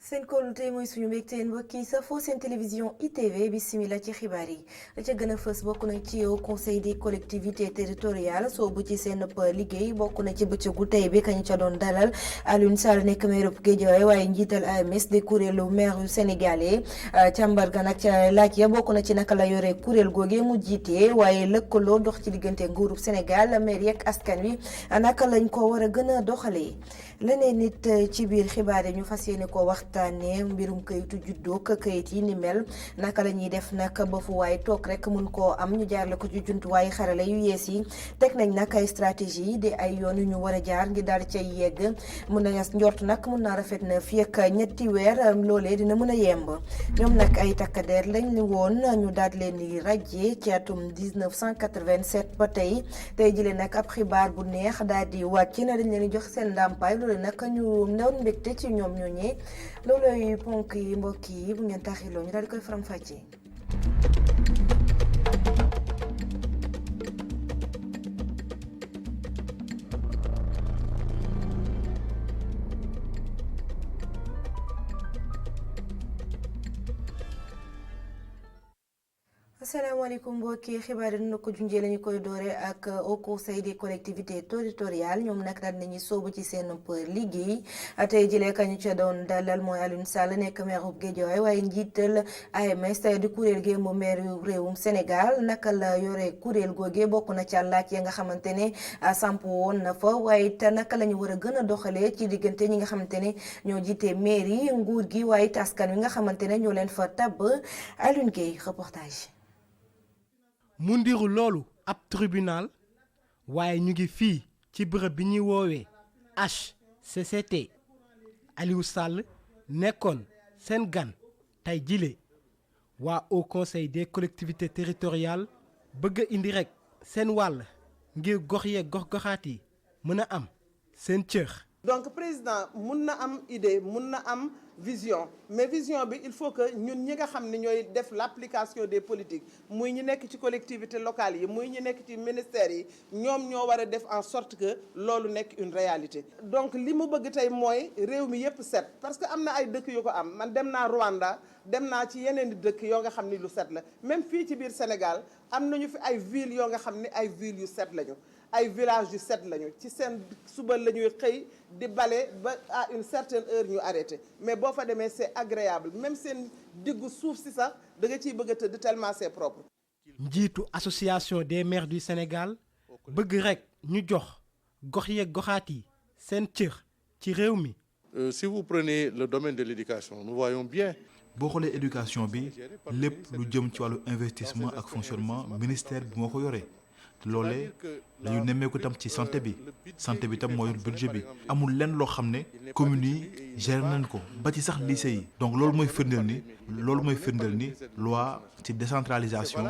seen kóolute mooy suñu mbégte mbokk yi safoo seen télévision ITV bisimila ci xibaar yi la ca gën a fës bokk na ci yow conseil des collectivités territoriales soobu ci seen liggéey bokk na ci bëccëgu tey bi kañ ca doon dalal Alioune Sall nekk maire bu Guédiawaye waaye njiital AMS di kuréelu maire yu sénégalais càmbar ga nag ca laaj ya bokk na ci naka la yore kuréel googee mu jiite waaye lëkkaloo dox ci diggante nguurub Sénégal maire yeeg askan wi naka lañ ko war a gën a doxalee leneen nit ci biir xibaar yi ñu fas yéene ko waxtaanee mbirum kayitu juddoo kayit yi ni mel naka la ñuy def nag ba fu waay toog rek mun koo am ñu jaarale ko ci jumtuwaay xarala yu yees yi teg nañ nag ay stratégie di ay yoon yu ñu war a jaar ngir daal di cay yegg mun na njort nag mun naa rafet na fii ak ñetti weer loolee dina mën a yemb ñoom nag ay takkadeer lañ ni woon ñu daal di leen di rajee ci atum 1987 ba tey jëlee nag ab xibaar bu neex daal di wàcc na dañ leen di jox seen ndàmpaay loolu nag ñu newoon mbégte ci ñoom ñooñee loolooy ponk yi mbokk yi bu ngeen taxiloo ñu daal di koy faram-fàccee. asalaamaaleykum mbokki xibaar yi dina ko junjee lañu koy doore ak au conseil des collectivités territoriales ñoom nag daal nañu soobu ci seen liggéey tey jëlee kañu ca doon dalal mooy Alioune Sall nekk maire bu Guédiawaye waaye njiital AMS di kuréel gi mu maire yu réewum Sénégal naka la yore kuréel googee bokk na ca laaj ya nga xamante ne samp woon na fa waaye it naka la ñu war a gën a doxalee ci diggante ñi nga xamante ne ñoo jiite maire yi nguur gi waaye it askan wi nga xamante ne ñoo leen fa tabb Alioune Gueye reportage. mu ndiru loolu ab tribunal waaye ñu ngi fii ci bërëb bi ñuy woowee HCCT Aliou Sall nekkoon seen gan tey jile waa au conseil des collectivités territoriales bëgg a indi rek seen wàll ngir gox yeeg gox-goxaat yi mën a am seen cër. donc président mun na am idée mun na am vision mais vision bi il faut que ñun ñi nga xam ne ñooy def l'application des politiques muy ñi nekk ci collectivités locales yi muy ñi nekk ci ministères yi ñoom ñoo war a def en sorte que loolu nekk une réalité. donc li mu bëgg tey mooy réew mi yépp set parce que am na ay dëkk yu ko am man dem naa Rwanda dem naa ci yeneen i dëkk yoo nga xam ni lu set la même fii ci biir Sénégal am nañu fi ay villes yoo nga xam ni ay villes yu set lañu. ay villages yu set lañu ci seen suba la ñuy xëy di bale ba à une certaine heure ñu arrêté mais boo fa demee c'est agréable même seen diggu suuf si sax da nga ciy bëgg a tëdd tellement c'est propre. njiitu association des maires du Sénégal bëgg rek ñu jox gox yeeg goxaat yi seen cër ci réew mi. Si vous prenez le domaine de l'éducation nous voyons bien. boo xoolee éducation bi lépp lu jëm ci wàllu investissement ak fonctionnement ministère bi moo ko yore. loolee dañu nemmeeku tam ci santé bi tam moo yor budget bi amul lenn loo xam ne communes yi géré nañ ko ba ci sax lycée yi donc loolu mooy firndeel ni loi ci décentralisation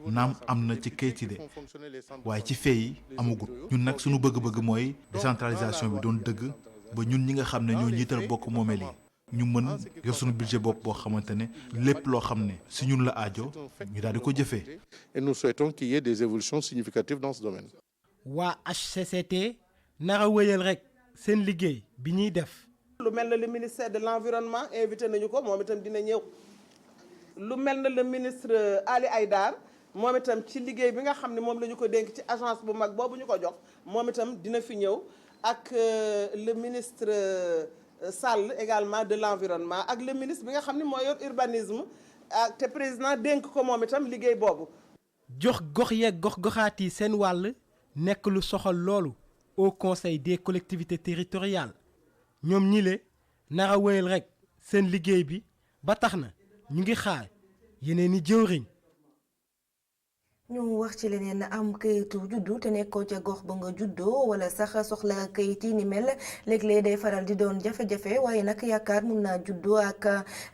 naam am na ci kayit yi de waaye ci fee yi amagut ñun nag suñu bëgg-bëgg mooy décentralisation bi doon dëgg ba ñun ñi nga xam ne ñoo njiital bokk moomeel yi ñu mën yor suñu budget bopp boo xamante ne lépp loo xam ne si ñun la aajo ñu daal di ko jëfee. Et nous souhaitons qu'il y ait des évolutions significatives dans ce domaine. waa HCCT nara wéyal rek seen liggéey bi ñuy def. lu mel na le ministère de l'environnement invité nañu ko moom itam dina ñëw lu mel na le ministre Ali Haïdar moom itam ci liggéey bi nga xam ne moom la ñu ko dénk ci agence bu mag boobu ñu ko jox moom itam dina fi ñëw ak le ministre. Sall également de l'environnement ak le ministre bi nga xam ne moo yor urbanisme ak te président dénk ko moom itam liggéey boobu. jox gox yeeg gox-goxaat yi seen wàll nekk lu soxal loolu au conseil des collectivités territoriales ñoom ñi le nara wéyal rek seen liggéey bi ba tax na ñu ngi xaar yeneen i jëwriñ. ñu wax ci leneen am kayitu juddu te nekkoo ca gox ba nga juddoo wala sax soxla kayit yi ni mel léeg-léeg day faral di doon jafe-jafe waaye nag yaakaar mun naa juddoo ak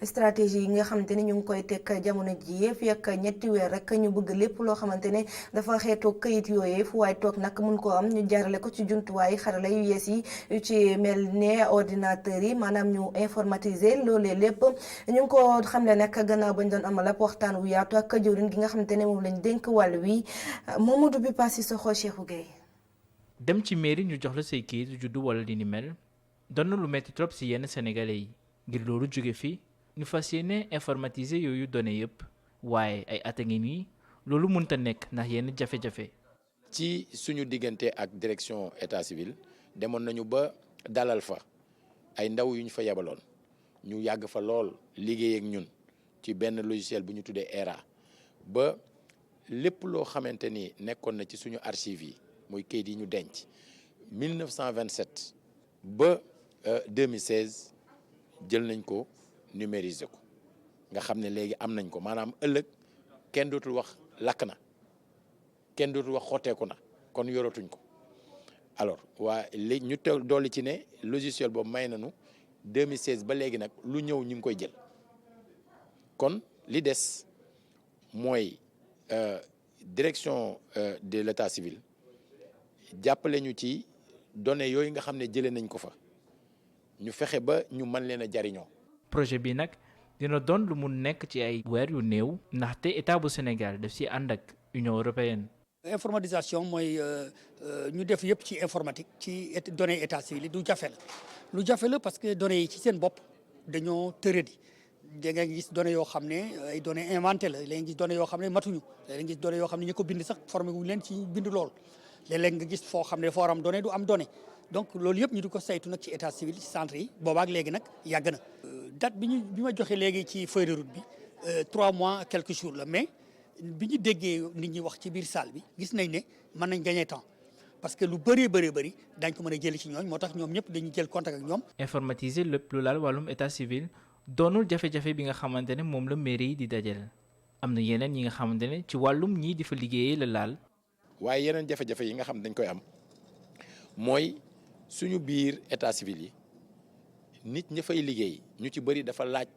stratégie yi nga xamante ne ñu ngi koy teg jamono ji fii ak ñetti weer rek ñu bëgg lépp loo xamante ne dafa xeetoo kayit yooyee fu waay toog nag mun koo am ñu jaarale ko ci jumtuwaay xarala yu yees yi yu ci mel ne ordinateur yi maanaam ñu informatiser loolee lépp ñu ngi ko xamle nag gannaaw bañ doon amal ab waxtaan wu yaatu ak jëwriñ gi nga xamante ne moom lañ dénk wàll wi Mamadou bi passi soxo Cheikhou Gueye. dem ci mairie ñu jox la say kayit juddu wala li ni mel doon na lu metti trop si yenn sénégalais yi ngir loolu jóge fi ñu fas yéene informatiser yooyu données yëpp waaye ay at a ngi nii loolu mënta nekk ndax yenn jafe-jafe. ci suñu diggante ak direction état civil demoon nañu ba dalal fa ay ndaw yu ñu fa yebaloon ñu yàgg fa lool liggéey ak ñun ci benn logiciel bu ñu tuddee ERA ba lépp loo xamante ni nekkoon na ci suñu archive yi muy kayit yi ñu denc 1927 ba 2016 jël nañ ko numériser ko nga xam ne léegi am nañ ko maanaam ëllëg kenn dootul wax lakk na kenn dootul wax xotteeku na kon yoratuñ ko alors waa léegi ñu teew dolli ci ne logiciel boobu may nañu 2016 ba léegi nag lu ñëw ñu ngi koy jël kon li des mooy direction de l'état civil jàppale ñu ci données yooyu nga xam ne jëlee nañ ko fa ñu fexe ba ñu mën leen a jariñoo. projet bi nag dina doon lu mu nekk ci ay weer yu néew ndaxte état bu Sénégal daf ci ànd ak Union européenne. informatisation mooy ñu def yëpp ci informatique ci données état civil yi du jafe la lu jafe la parce que données yi ci seen bopp dañoo tëradi da nga gis données yoo xam ne ay données inventées la léegi gis données yoo xam ne matuñu léegi gis données yoo xam ne ñi ko bind sax formé wuñ leen ci bind lool léeg-léeg nga gis foo xam ne foo am données du am données donc loolu yëpp ñu di ko saytu nag ci état civil ci centre yi boobaak léegi nag yàgg na. date bi ma joxe léegi ci feuille de route bi 3 mois quelques jours la mais bi ñu déggee nit ñi wax ci biir salle bi gis nañ ne mën nañ gagner temps parce que lu bëri dañ ko mën a jëli ci ñooñ moo tax ñoom ñëpp dañuy jël contact ak ñoom. informatiser lépp lu laal wàllum état civil doonul jafe-jafe bi nga xamante ne moom la mairie yi di dajal am na yeneen yi nga xamante ne ci wàllum ñii di fa liggéeyee la laal. waaye yeneen jafe-jafe yi nga xam dañ koy am mooy suñu biir état civil yi nit ña fay liggéey ñu ci bëri dafa laaj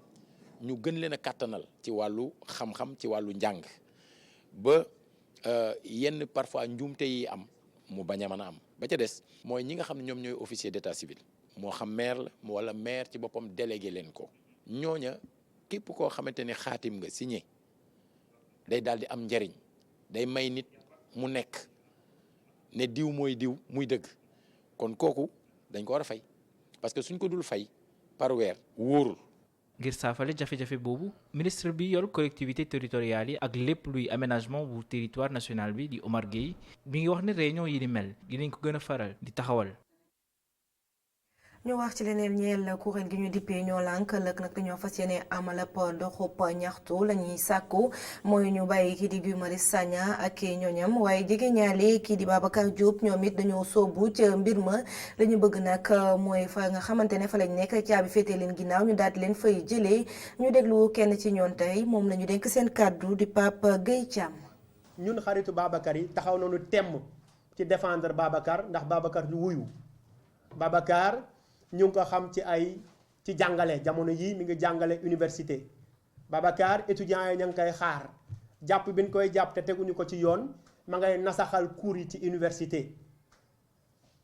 ñu gën leen a kàttanal ci wàllu xam-xam ci wàllu njàng ba yenn parfois njuumte yi am mu bañ a mën a am ba ca des mooy ñi nga xam ne ñoom ñooy officier d'état civil moo xam maire la wala maire ci boppam délégué leen ko ñooña képp koo xamante ne xaatim nga signé day daal di am njariñ day may nit mu nekk ne diw mooy diw muy dëgg kon kooku dañ ko war a fay parce que suñ ko dul fay par weer wóorul. ngir saafale jafe-jafe boobu ministre bi yor collectivité territoriale yi ak lépp luy aménagement bu territoire national bi di Omar Gueye bi ngi wax ne réunion yi ni mel dinañ ko gën a faral di taxawal. ñu wax ci leneen ñeel kuréel gi ñu dippee ñoo lànk lëkk nag dañoo fas yéene amal ab doxub ñaxtu la ñuy sàkku mooy ñu bàyyi kii di Guy Marius Sagna ak ñooñam waaye jege ñaale kii di Babacar Diop ñoom it dañoo soobu ca mbir ma la ñu bëgg nag mooy fa nga xamante ne fa lañ nekk caabi féete leen ginnaaw ñu daal di leen fay jëlee ñu déglu kenn ci ñoon tey moom la ñu dénk seen kàddu di Pape Gueye Thiam. ñun xaritu Babacar yi taxaw nañu temm ci défendre Babacar ndax Babacar ñu wuyu Babacar. ñu ngi ko xam ci jàngale jamono yii mi ngi jàngale université Babacar étudiants yi ña ngi koy xaar jàpp bi ñu koy jàpp te teguñu ko ci yoon ma ngay nasaxal cours yi ci université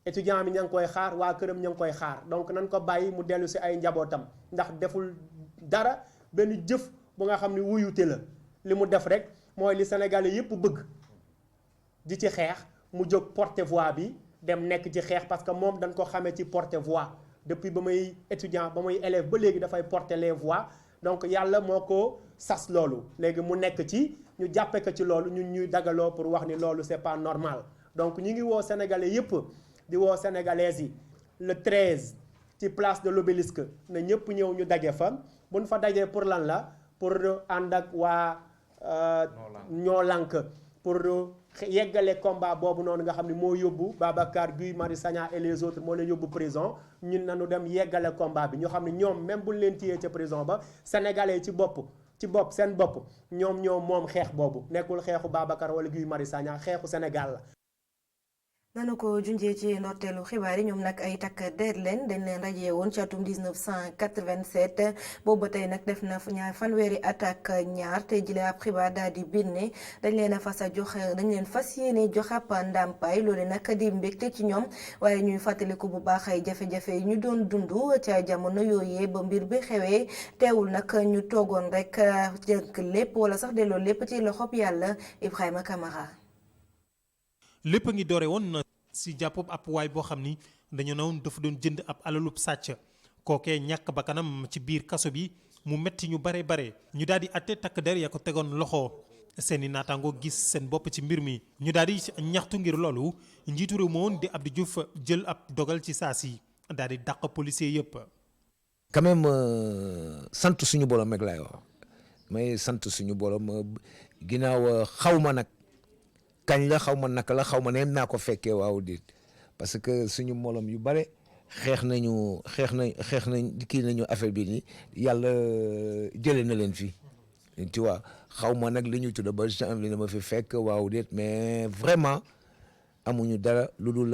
étudiant bi ña ngi koy xaar waa këram ña ngi koy xaar donc nañ ko bàyyi mu dellu si ay njabootam ndax deful dara benn jëf bu nga xam ne wuyute la li mu def rek mooy li Sénégalais yépp bëgg di ci xeex mu jóg porte-voix bi dem nekk ci xeex parce que moom dañ ko xamee ci porte-voix depuis ba may étudiant ba may élève ba léegi dafay porter les voix donc yàlla moo ko sas loolu léegi mu nekk ci ñu jàppe ko ci loolu ñun ñuy dagaloo pour wax ni loolu c'est pas normal donc ñu ngi woo sénégalais yépp di woo sénégalaises yi le 13 ci place de l'obélisque na ñëpp ñëw ñu daje fa buñ fa dajee pour lan la pour ànd ak waa ñoo lànk pour yeggale combat boobu noonu nga xam ne moo yóbbu Babacar Guy Marius Sagna et les autres moo leen yóbbu prison ñun nañu dem yeggale combat bi ñu xam ne ñoom même buñ leen téyee ca prison ba sénégalais ci bopp seen bopp ñoom moom xeex boobu nekkul xeexu Babacar wala Guy Marius Sagna xeexu Sénégal la. nanu ko junjee ci ndorteelu xibaar yi ñoom nag ay takk der leen dañ leen rajee woon ci atum 1987 boobu ba tey nag def na fanweeri at ak ñaar te jëlee ab xibaar daal di biir ne dañ leen a dañ leen fas yéene jox ab ndàmpaay loolu nag di mbégte ci ñoom waaye ñuy fàttaliku bu baax ay jafe-jafe yi ñu doon dund ca jamono yooyee ba mbir bi xewee teewul nag ñu toogoon rek jënk lépp wala sax delloo lépp ci loxob yàlla Ibrahima Camara. lépp a ngi doore woon si jàppub ab waay boo xam ni dañu ne woon dafa doon jënd ab alalub sàcc kookee ñàkk bakkanam ci biir kaso bi mu metti ñu bare ñu daal di atte takk der ya ko tegoon loxo seeni naataango gis seen bopp ci mbir mi ñu daal di ñaxtu ngir loolu njiitu réew ma woon di Abdou Diouf jël ab dogal ci saa si daal di dàq policier yëpp. quand même sant suñu borom rek laay wax may sant suñu borom ginnaaw xaw ma nag kañ la xaw ma naka la xaw ma ne naa ko fekkee waaw déet parce que suñu mbooloom yu bare xeex nañ kii nañu affaire bi nii yàlla jëlee na leen fii tu vois xaw ma nag li ñuy tudd ba janvier ma fi fekk waaw déet mais vraiment amuñu dara lu dul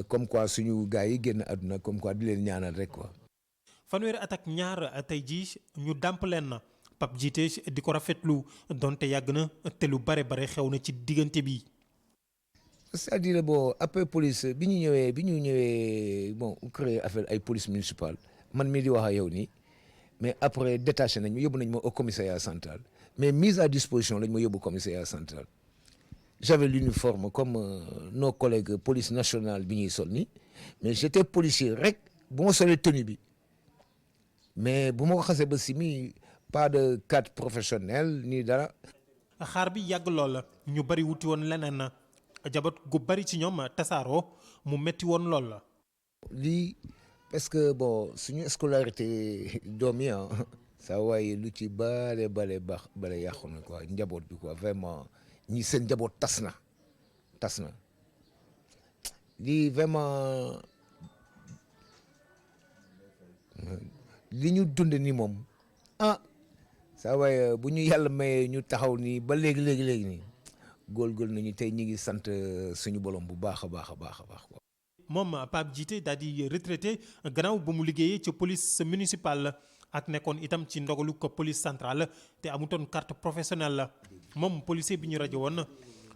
comme quoi suñu gars yi génn àdduna comme quoi di leen ñaanal rek quoi. fanweeri at ak ñaar tey jii ñu dàmp leen na Pape Djité di ko rafetlu donte yàgg na te lu bare xew na ci diggante bi. c'est-à-dire bon après police bi ñu ñëwee bon créé affaire ay police municipale man mii di wax ak yow nii mais après détaché nañ ma yóbbu nañ ma au commissariat central mais mise à disposition lañ ma yóbbu commissariat central. J'avais l'uniforme comme nos collègues police nationale bi ñuy sol nii mais j'étais policier rek bu ma solee tenue bi mais bu ma ko xasee ba simi pas de cadre professionnel ni dara. xaar bi yàgg lool ñu bari wuti woon leneen jabat gu bari ci ñoom tasaaroo mu metti woon lool la. lii parce que bon suñu scolarité doom yi saa waaye lu ci bare yàqu na quoi njaboot bi quoi vraiment ñi seen njaboot tas na lii vraiment li ñu dund ni moom saa waaye bu ñu yàlla mayee ñu taxaw nii ba léegi nii góol nañu tey ñu ngi sant suñu bolom bu baax a baax quoi. moom Pape Djité daal di retraité gannaaw ba mu liggéeyee ci police municipale ak nekkoon itam ci ndogalu ko police centrale te amutoon carte professionnelle la moom policier bi ñu rajo woon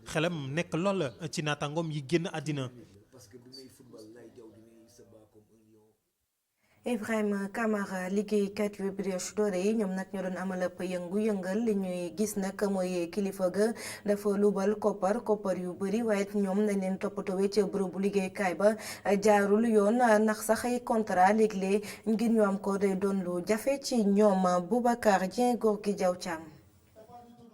xelam nekk lool ci naataangoom yi génn àddina. Ibrahima Kamara liggéeykat yu Brioche Dorée yi ñoom nag ñoo doon amal ab yëngu-yëngal li ñuy gis nag mooy kilifa ga dafa lubal koppar yu bëri waaye ñoom nañ leen toppatoo ca bërëbu liggéeykaay ba jaarul yoon ndax sax ay contrat léeg-léeg ngir ñu am ko day doon lu jafe ci ñoom. Boubacar Dieng góor gi jaw Thiam.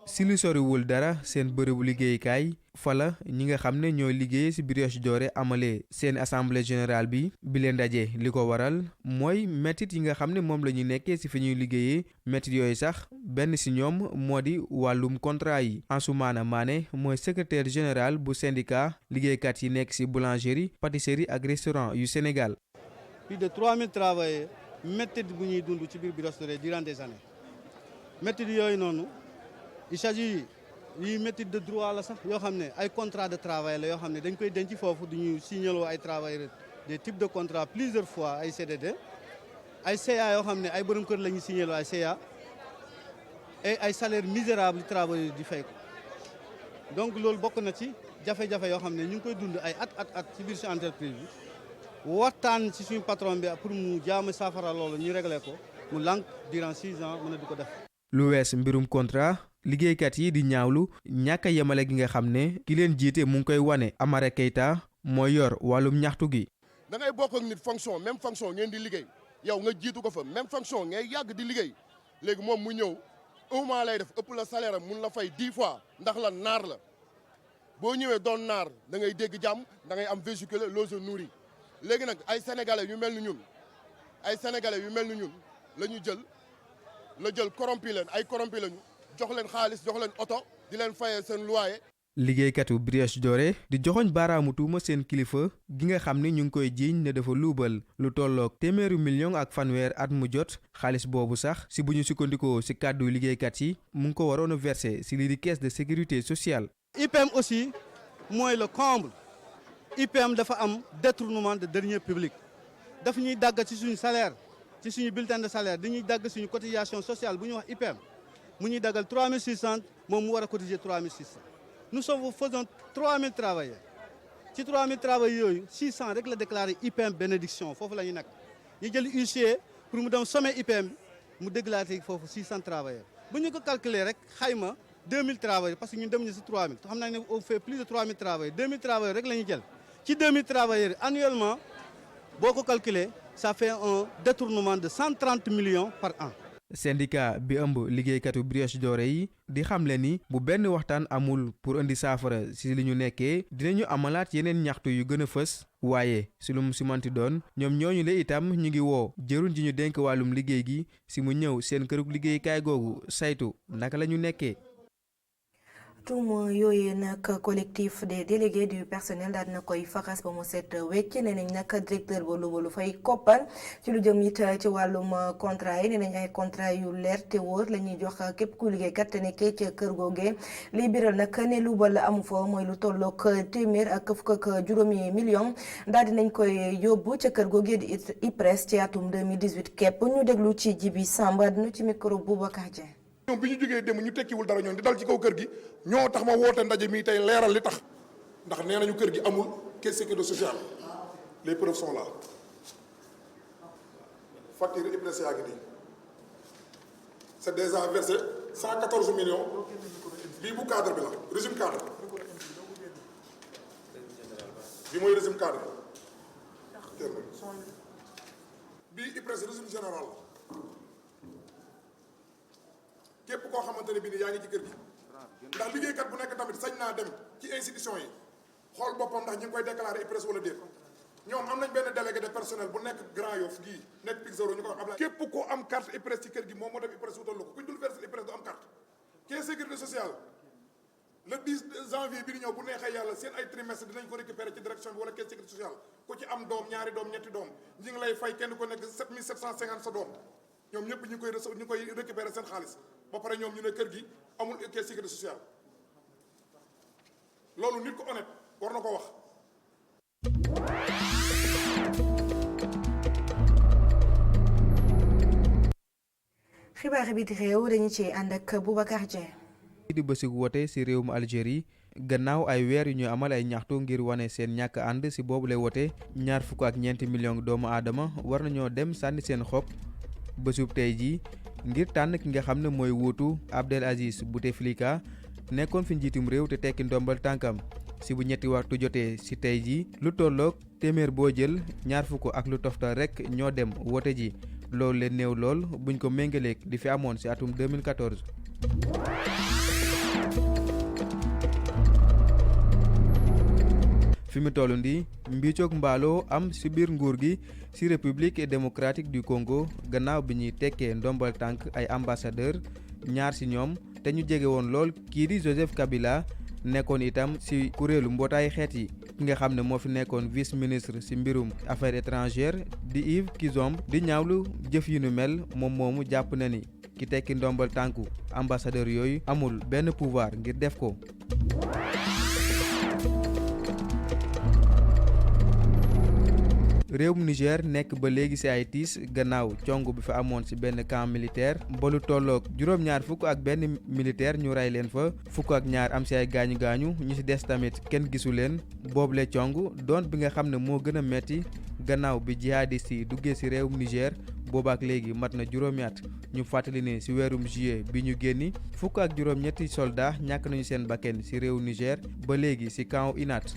si lu soriwul dara seen bërëbu liggéeykaay fala ñi nga xam ne ñooy liggéey ci Brioche Dorée amalee seen assemblée générale bi leen ndaje li ko waral mooy métit yi nga xam ne moom la ñu nekkee ci fi ñuy liggéeyee métit yooyu sax benn ci ñoom moo di wàllum contrat yi. Ansoumana Mané mooy secrétaire général bu syndicat liggéeykat yi nekk ci boulangerie pâtisserie ak restaurant yu Sénégal. plus de 3000 travailleurs métit bu ñuy dund ci biir Brioche Dorée durant des années métit yooyu noonu il s'agit yi métit de droit la sax yoo xam ne ay contrat de travail la yoo xam ne dañ koy denc foofu du ñu signaloo ay travailleurs des types de contrat plusieurs fois ay CDD ay CA yoo xam ne ay borom kër la ñuy signaloo ay CA et ay salaire misérable travailleurs di fay ko donc loolu bokk na ci jafe-jafe yoo xam ne ñu ngi koy dund ay at ci biir si entreprise bi waxtaan ci suñu patron bi pour mu jaam saafara loolu ñu réglé ko mu lànk durant 6 ans mën a di ko def. lu wees mbirum contrat liggéeykat yi di ñaawlu ñàkk a yemale gi nga xam ne ki leen jiite mu ngi koy wane. Amara Keita mooy yor wàllum ñaxtu gi. da ngay bokk ak nit fonction même fonction ngeen di liggéey yow nga jiitu ko fa même fonction ngay yàgg di liggéey léegi moom mu ñëw un mois lay def ëpp la salaire am mun la fay 10 fois ndax la naar la boo ñëwee doon naar da ngay dégg jàmm da ngay am véhicule loo se nourri léegi nag ay sénégalais yu mel ni ñun la ñu jël corrompi leen ay corrompi lañu jox leen xaalis jox leen oto di leen fayee seen loyer. liggéeykatu Brioche Dorée di joxoñ baaraamu tuuma seen kilifa gi nga xam ne ñu ngi koy jiiñ ne dafa luubal lu tolloog téeméeri million ak fanweer at mu jot xaalis boobu sax si bu ñu sukkandikoo si kàddu liggéeykat yi mu ngi ko waroon a verser si lii di caisse de sécurité sociale. IPM aussi mooy le comble IPM dafa am détournement de deniers publics daf ñuy dagg ci suñu salaire ci suñu bulletin de salaire dañuy dagg suñu cotisation sociale bu ñuy wax IPM mu ñuy daggal 3600 moom mu war a cotiser 3600 nous faisons 3000 travailleurs ci 3000 travailleurs yooyu 600 rek la déclaré IPM bénédiction foofu la ñu nekk ñu jël huissier pour mu dem sommet IPM mu déclaré foofu 600 travailleurs bu ñu ko calculer rek xayma 2000 travailleurs parce que ñun dem ñu si 3000 xam naa ne on fait plus de 3000 travailleurs 2000 travailleurs rek la ñu jël ci 2000 travailleurs annuellement boo ko calculer ça fait un détournement de 130 millions par an. syndicat bi ëmb liggéeykatu Brioche Dorée yi di xamle ni bu benn waxtaan amul pour indi saafara ci li ñu nekkee dinañu amalaat yeneen ñaxtu yu gën a fës waaye si lu mu si manti doon ñoom ñooñu le itam ñu ngi woo jëruñ ji ñu dénk wàllum liggéey gi si mu ñëw seen kërug liggéeykaay googu saytu naka la ñu nekkee. tuuma yooyu nag collectif des délégués du personnel daal dina koy faxas ba mu set wecc nee nañ nag directeur ba lu fay koppal ci lu jëm it ci wàllum contrat yi nee nañ ay contrat yu leer te wóor la ñuy jox képp ku liggéeykat te nekkee ca kër googee liy biral nag ne lu bal amu fa mooy lu tollook téeméer ak fukk ak juróomi million daal dinañ koy yóbbu ca kër googee di IPRES ci atum 2018 képp ñu déglu ci Jibi Samba dina ci micro Boubacar Dieng. ñoom bi ñu jógee dem ñu tekkiwul dara ñoom di dal ci kaw kër gi ñoo tax ma woote ndaje mi tey leeral li tax ndax nee nañu kër gi amul caisse sécurité sociale les preuves sont là facture IPRES yaa ngi nii c'est déjà versé 114 millions bii bu cadre bi la régime cadre bi mooy régime cadre bii IPRES régime général la képp koo xamante ne bii nii yaa ngi ci kër gi ndax liggéeykat bu nekk tamit sañ naa dem ci institution yi xool boppam ndax ñu ngi koy déclarer IPRES wala déet ñoom am nañ benn délégué de personnel bu nekk Grand Yoff gii nekk Pixoro ñu ko wax Ablaye képp ko am carte IPRES ci kër gi moom moo dem IPRES wutal la ko kuñ dul verser IPRES du am carte caisse sécurité sociale le 10 janvier bi di ñëw bu neexee yàlla seen ay trimestre dinañ ko récupérer ci direction bi wala caisse sécurité sociale ku ci am doom ñaari doom ñetti doom ñi ngi lay fay kenn ko nekk 7750 sa doom ñoom ñëpp ñu koy récupérer seen xaalis ba pare ñoom ñu ne kër gi amul caisse sécurité sociale loolu nit ko honnête war na ko wax. xibaar bi di réew dañu ci ànd ak Boubacar Dieng. di bësug wote ci réewum Algérie gannaaw ay weer yu ñu amal ay ñaxtu ngir wane seen ñàkk ànd ci boobu lay wote 24 millions doomu aadama war nañoo dem sànni seen xob bésub tey jii ngir tànn ki nga xam ne mooy wuutu Abdelaziz Bouteflika nekkoon fi njiitum réew te tekki ndombal tànkam si bu ñetti waxtu jotee si tey jii lu tolloog téeméer boo jël 20 ak lu toftal rek ñoo dem wote ji loolu leen néew lool buñ ko méngaleeg di fi amoon si atum 2014. fi mu toll nii mbiicoog mbaaloo am ci biir nguur gi ci république démocratique du Congo gannaaw bi ñuy tekkee ndombal tànk ay ambassadeur ñaar ci ñoom te ñu jege woon lool kii di Joseph Kabila nekkoon itam ci kuréelu mbootaay xeet yi ki nga xam ne moo fi nekkoon vice ministre ci mbirum affaires étrangères di Yves Kizombe di ñaawlu jëf yu nu mel moom moomu jàpp na ni ki tekki ndombal tànku ambassadeur yooyu amul benn pouvoir ngir def ko. réewum Niger nekk ba léegi ci ay tiis gannaaw cong bi fa amoon ci benn camp militaire ba lu tolloog juróom-ñaar fukk ak benn militaire ñu rey leen fa fukk ak ñaar am ci ay gaañu gaañu ñu ci des tamit kenn gisu leen boobule cong doon bi nga xam ne moo gën a metti gannaaw bi jihadiste yi duggee ci réewum Niger boobaak léegi mat na juróomi at ñu fàttali ne ci weerum juillet bi ñu génni fukk ak juróom-ñetti soldat ñàkk nañu seen bakken ci réewu Niger ba léegi ci camp Inat.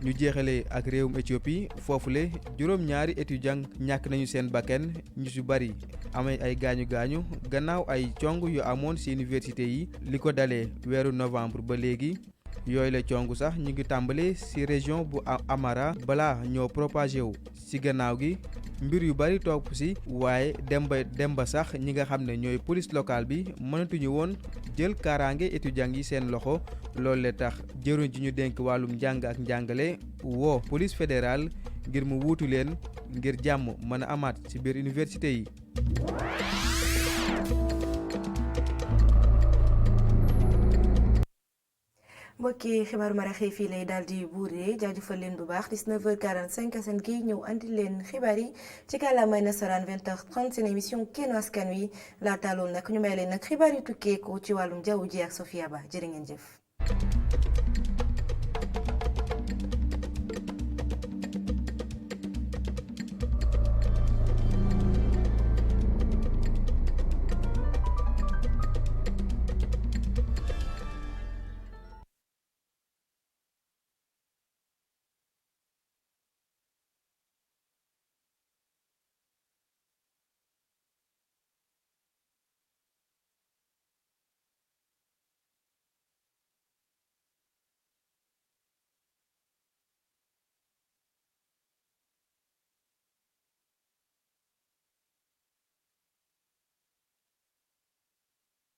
ñu jeexalee ak réewum Éthiopie foofule juróom-ñaari étudiant ñàkk nañu seen bakken ñu ci bari amay ay gaañu gaañu gannaaw ay cong yu amoon ci université yi li ko dalee weeru novembre ba léegi yooyu la cong sax ñu ngi tàmbale ci région bu Amara balaa ñoo propagé wu ci gannaaw gi mbir yu bari topp ci waaye dem ba sax ñi nga xam ne ñooy police locale bi mënatuñu woon jël kaaraange étudiants yi seen loxo loolu la tax jëruñ ji ñu dénk wàllum njàng ak njàngale woo police fédérale ngir mu wuutu leen ngir jàmm mën a amaat ci biir université yi. mbokki xibaaru maraxee fii lay daal di buuree jaajëfal leen bu baax 19h45 seen kii ñëw andi leen xibaar yi ci kàllaamay nasaraan 20h30 seen émission Kennu Askan Wi laata loolu nag ñu may leen nag xibaar yu tukkee ko ci wàllum jaww ji ak Sofia Ba jërë ngeen jëf.